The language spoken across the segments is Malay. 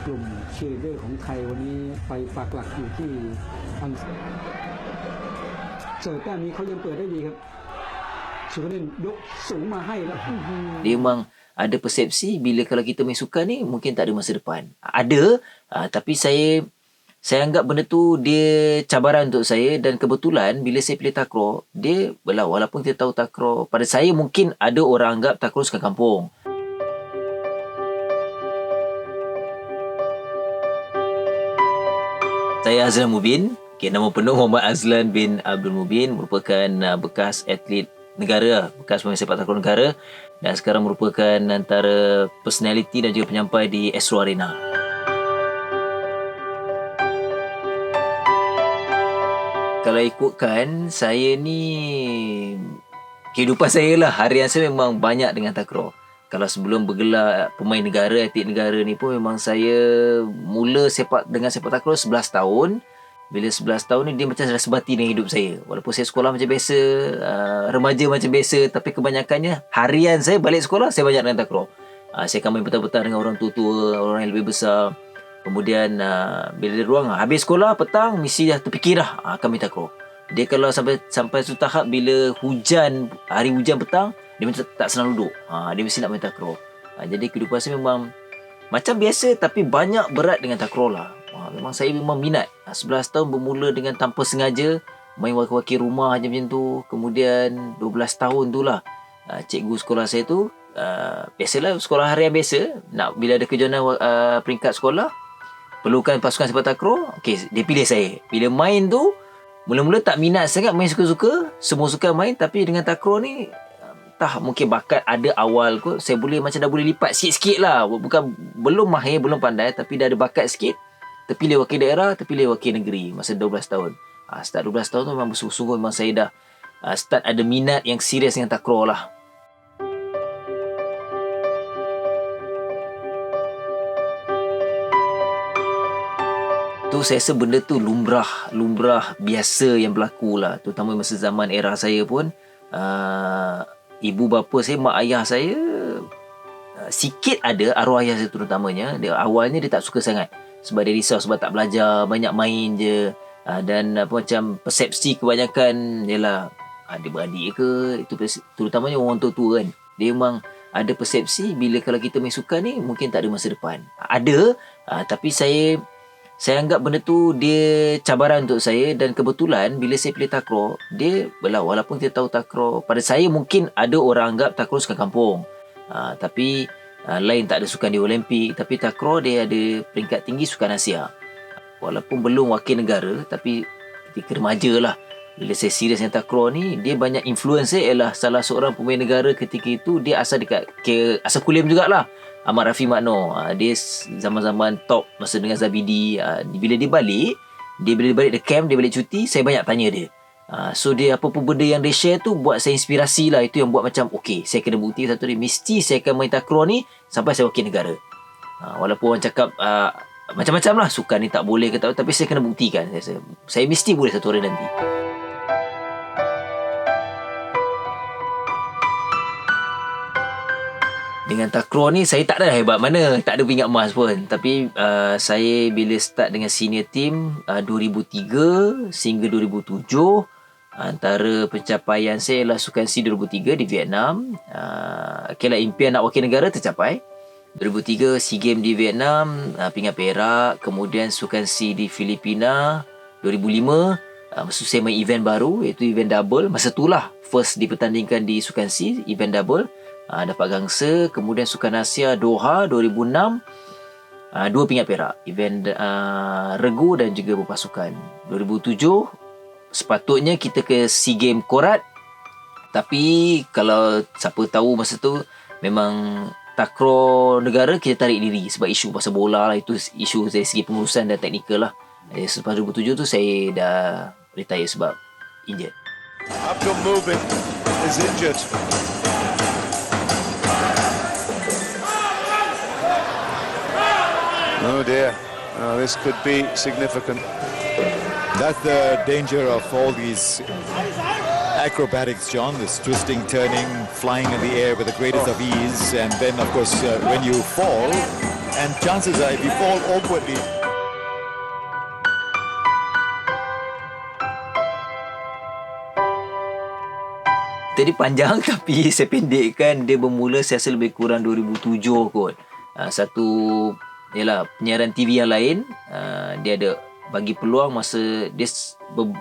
กลุ่มเชียร์ลีดเดอร์ของไทยวันนี้ไปปักหลักอยู่ที่อังกฤษเสิร์ฟแต้มนี้เขายังเปิดได้ดีครับสุรินทร์ยกสูงมาให้แล้ว Dia memang ada persepsi bila kalau kita main sukan ni mungkin tak ada masa depan. Ada, tapi saya anggap benda tu dia cabaran untuk saya, dan kebetulan bila saya pilih takraw, dia walaupun kita tahu takraw, pada saya mungkin ada orang anggap takraw sukan kampung. Saya Azlan Mubin. Nama penuh Muhammad Azlan bin Abdul Mubin, merupakan bekas atlet negara, bekas pemain sepak takraw negara, dan sekarang merupakan antara personality dan juga penyampai di Astro Arena. Kalau ikutkan, saya ni kehidupan saya lah, harian saya memang banyak dengan takraw. Kalau sebelum bergelar pemain negara, atlet negara ni pun memang saya mula dengan sepak takraw 11 tahun. Bila 11 tahun ni dia macam dah sebati dengan hidup saya. Walaupun saya sekolah macam biasa, remaja macam biasa, tapi kebanyakannya harian saya balik sekolah saya banyak dengan takraw. Saya akan main petang-petang dengan orang tua-tua, orang yang lebih besar. Kemudian bila dia ruang, habis sekolah petang mesti dah terfikir dah akan main takraw. Dia kalau sampai satu tahap bila hari hujan petang, dia macam tak senang duduk. Dia mesti nak main takraw. Jadi kehidupan saya memang macam biasa, tapi banyak berat dengan takraw lah. Memang saya memang minat. 11 tahun bermula dengan tanpa sengaja main wakil-wakil rumah je macam tu. Kemudian 12 tahun tu lah cikgu sekolah saya tu, biasalah sekolah harian biasa, bila ada kejohanan peringkat sekolah perlukan pasukan sepak takraw, okey, dia pilih saya. Bila main tu mula-mula tak minat sangat, main suka-suka, semua suka main, tapi dengan takraw ni entah mungkin bakat ada awal kot, saya macam dah boleh lipat sikit-sikit lah. Belum mahir, belum pandai, tapi dah ada bakat sikit. Terpilih wakil daerah, terpilih wakil negeri masa 12 tahun. Start 12 tahun tu memang bersungguh-sungguh, memang saya dah start ada minat yang serius dengan takraw lah. Tu saya rasa benda tu lumrah biasa yang berlaku lah. Terutama masa zaman era saya pun, ibu bapa saya, mak ayah saya, sikit ada arwah ayah saya terutamanya. Awalnya dia tak suka sangat, sebab dia risau sebab tak belajar, banyak main je. Dan macam persepsi kebanyakan ialah adik-beradik ke, itu terutamanya orang tua-tua kan. Dia memang ada persepsi bila kalau kita main sukan ni mungkin tak ada masa depan. Ada, tapi saya anggap benda tu dia cabaran untuk saya, dan kebetulan bila saya pilih takraw, dia walaupun kita tahu takraw, pada saya mungkin ada orang anggap takraw sukan kampung. Tapi lain, tak ada sukan di Olimpik, tapi takraw dia ada peringkat tinggi sukan Asia. Walaupun belum wakil negara, tapi ketika remaja lah, bila saya serius dengan takraw ni, dia banyak influence saya. Ialah salah seorang pemain negara ketika itu, dia asal asal Kulim jugalah, Ahmad Rafi Makno. Dia zaman-zaman top masa dengan Zabidi. Bila dia balik dari camp, dia balik cuti, saya banyak tanya dia. So dia apa-apa benda yang dia share tu buat saya inspirasi lah. Itu yang buat macam okey, saya kena bukti satu hari mesti saya akan main takraw ni sampai saya wakil negara. Walaupun orang cakap macam-macam lah, sukan ni tak boleh ke tak, tapi saya kena buktikan. Saya mesti boleh satu hari nanti. Dengan takraw ni saya tak ada hebat mana, tak ada pingat emas pun. Tapi saya bila start dengan senior team 2003 sehingga 2007, antara pencapaian saya ialah Sukan SEA 2003 di Vietnam. Okeylah, impian nak wakil negara tercapai. 2003 SEA Games di Vietnam, pingat perak. Kemudian Sukan SEA di Filipina 2005. Masa saya main event baru, iaitu event double. Masa itulah first dipertandingkan di Sukan SEA, event double. Dapat gangsa. Kemudian Sukan Asia Doha 2006, 2 pingat perak, event regu dan juga berpasukan. 2007 sepatutnya kita ke SEA Games Korat, tapi kalau siapa tahu masa tu memang takraw negara kita tarik diri sebab isu pasal bola lah. Itu isu dari segi pengurusan dan teknikal lah. Selepas 2007 tu saya dah retire sebab injured. Abdul Mubin is injured. Oh dear, this could be significant. That's the danger of all these acrobatics, John. This twisting, turning, flying in the air with the greatest of ease. And then, of course, when you fall, and chances are if you fall awkwardly, Tadi panjang tapi saya pendekkan. Dia bermula saya rasa lebih kurang 2007 kot. Satu yalah penyiaran TV yang lain, dia ada bagi peluang masa dia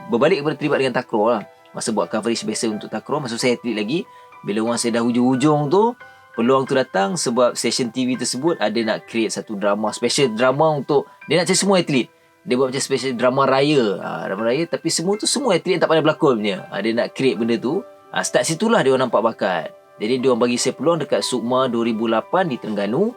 berbalik kepada terlibat dengan takraw lah. Masa buat coverage biasa untuk takraw, masa saya atlet lagi. Bila orang saya dah hujung-hujung tu, peluang tu datang sebab stesen TV tersebut ada nak create satu drama, special drama untuk dia nak cari semua atlet. Dia buat macam special drama raya. Drama raya tapi semua atlet yang tak pandai berlakon punya. Dia nak create benda tu. Start situlah dia orang nampak bakat. Jadi dia orang bagi saya peluang dekat Sukma 2008 di Terengganu.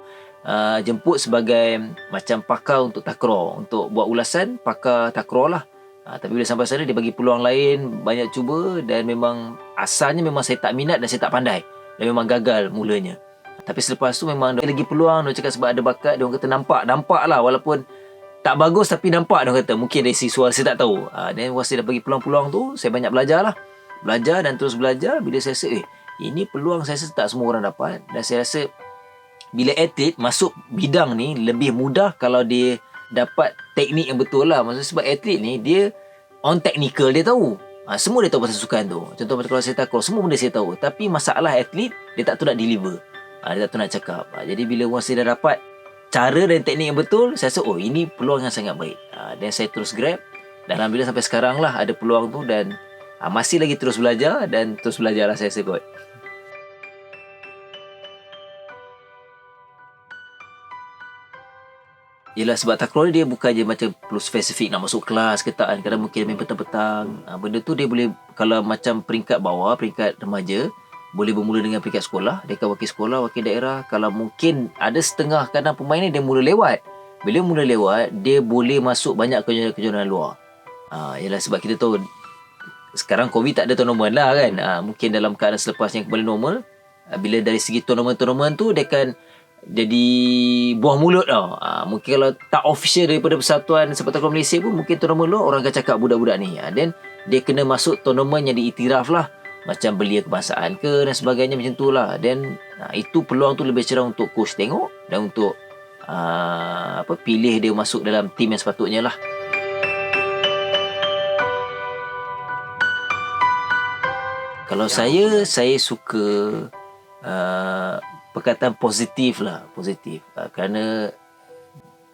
Jemput sebagai macam pakar untuk takraw, untuk buat ulasan pakar takraw lah. Tapi bila sampai sana dia bagi peluang lain, banyak cuba dan memang asalnya memang saya tak minat dan saya tak pandai. Dan memang gagal mulanya. Tapi selepas tu memang dia lagi peluang. Dia cakap sebab ada bakat. Dia orang kata nampak lah walaupun tak bagus tapi nampak dia orang kata. Mungkin dari sisi suara saya tak tahu. Dan once dia dah bagi peluang-peluang tu, saya banyak belajar lah. Belajar dan terus belajar. Bila saya rasa ini peluang saya rasa tak semua orang dapat. Dan saya rasa bila atlet masuk bidang ni lebih mudah kalau dia dapat teknik yang betul lah. Maksudnya sebab atlet ni dia on technical, dia tahu. Semua dia tahu pasal sukan tu. Contoh macam kalau saya takraw, semua benda saya tahu. Tapi masalah atlet, dia tak tahu nak deliver. Dia tak tahu nak cakap. Jadi bila orang saya dah dapat cara dan teknik yang betul, saya rasa ini peluang yang sangat baik. Dan saya terus grab. Dan alhamdulillah sampai sekarang lah ada peluang tu dan masih lagi terus belajar dan terus belajar lah saya rasa kot. Yelah sebab takraw dia bukan je macam perlu spesifik nak masuk kelas ke tak kan. Kadang mungkin main petang-petang. Benda tu dia boleh, kalau macam peringkat bawah, peringkat remaja, boleh bermula dengan peringkat sekolah. Dia akan wakil sekolah, wakil daerah. Kalau mungkin ada setengah kadang pemain ni dia mula lewat. Bila mula lewat, dia boleh masuk banyak kejohanan luar. Yelah sebab kita tahu sekarang COVID tak ada tournament lah kan. Mungkin dalam keadaan selepas yang kembali normal, bila dari segi tournament tu dia akan jadi buah mulut tau. Mungkin kalau tak official daripada Persatuan Sepak Takraw Malaysia pun, mungkin tournament luar orang akan cakap budak-budak ni. Dan dia kena masuk tournament yang diiktiraf lah. Macam belia kebangsaan ke dan sebagainya macam tu lah. Dan itu peluang tu lebih cerah untuk coach tengok dan untuk pilih dia masuk dalam tim yang sepatutnya lah. Kalau saya suka perkataan positif lah. Positif. Kerana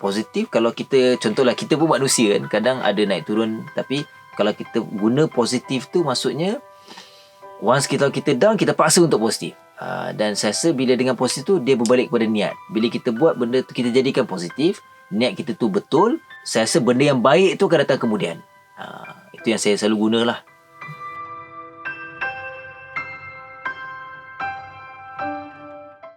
positif kalau kita, contohlah kita pun manusia kan, kadang ada naik turun. Tapi kalau kita guna positif tu maksudnya once kita down, kita paksa untuk positif. Dan saya rasa bila dengan positif tu dia berbalik kepada niat. Bila kita buat benda tu kita jadikan positif, niat kita tu betul, saya rasa benda yang baik tu akan datang kemudian. Itu yang saya selalu guna lah.